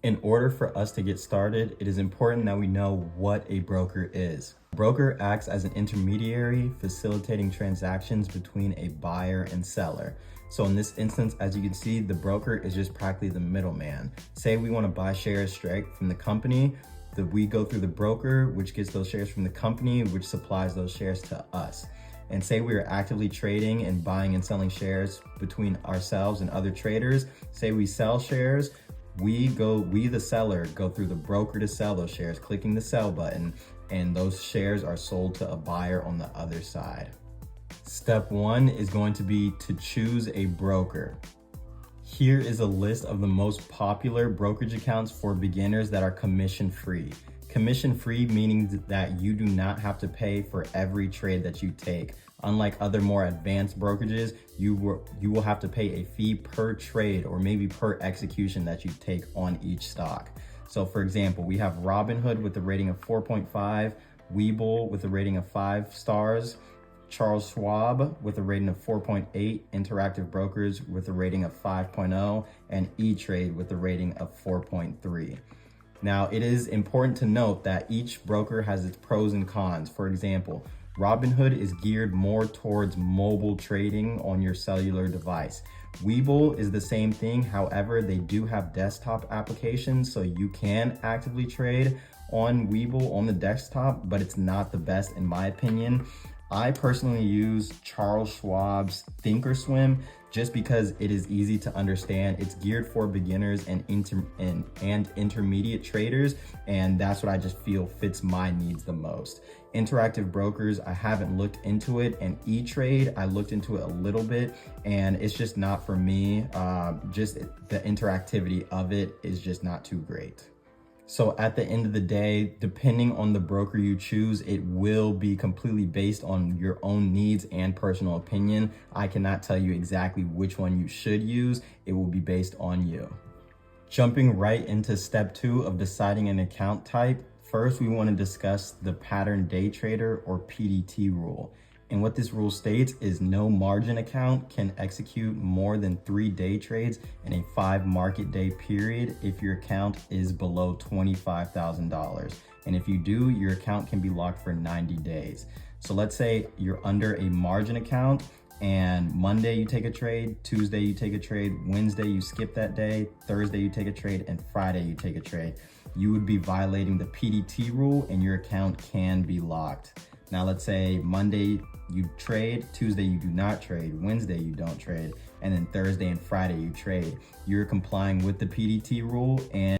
In order for us to get started, it is important that we know what a broker is. A broker acts as an intermediary facilitating transactions between a buyer and seller. So in this instance, as you can see, the broker is just practically the middleman. Say we want to buy shares straight from the company, we go through the broker, which gets those shares from the company, which supplies those shares to us. And say we are actively trading and buying and selling shares between ourselves and other traders. Say we sell shares, we the seller go through the broker to sell those shares, clicking the sell button, and those shares are sold to a buyer on the other side. Step one is going to be to choose a broker. Here is a list of the most popular brokerage accounts for beginners that are commission-free. Commission-free meaning that you do not have to pay for every trade that you take. Unlike other more advanced brokerages, you will have to pay a fee per trade or maybe per execution that you take on each stock. So for example, we have Robinhood with a rating of 4.5, Webull with a rating of 5 stars, Charles Schwab with a rating of 4.8, Interactive Brokers with a rating of 5.0, and E-Trade with a rating of 4.3. Now, it is important to note that each broker has its pros and cons. For example, Robinhood is geared more towards mobile trading on your cellular device. Webull is the same thing. However, they do have desktop applications, so you can actively trade on Webull on the desktop, but it's not the best in my opinion. I personally use Charles Schwab's Thinkorswim just because it is easy to understand. It's geared for beginners and intermediate traders, and that's what I just feel fits my needs the most. Interactive Brokers, I haven't looked into it, and E-Trade, I looked into it a little bit, and it's just not for me. Just the interactivity of it is just not too great. So at the end of the day, depending on the broker you choose, it will be completely based on your own needs and personal opinion. I cannot tell you exactly which one you should use. It will be based on you. Jumping right into step 2 of deciding an account type, first we want to discuss the pattern day trader or PDT rule. And what this rule states is no margin account can execute more than 3 day trades in a 5 market day period if your account is below $25,000. And if you do, your account can be locked for 90 days. So let's say you're under a margin account and Monday you take a trade, Tuesday you take a trade, Wednesday you skip that day, Thursday you take a trade, and Friday you take a trade. You would be violating the PDT rule and your account can be locked. Now let's say Monday you trade, Tuesday you do not trade, Wednesday you don't trade, and then Thursday and Friday you trade. You're complying with the PDT rule and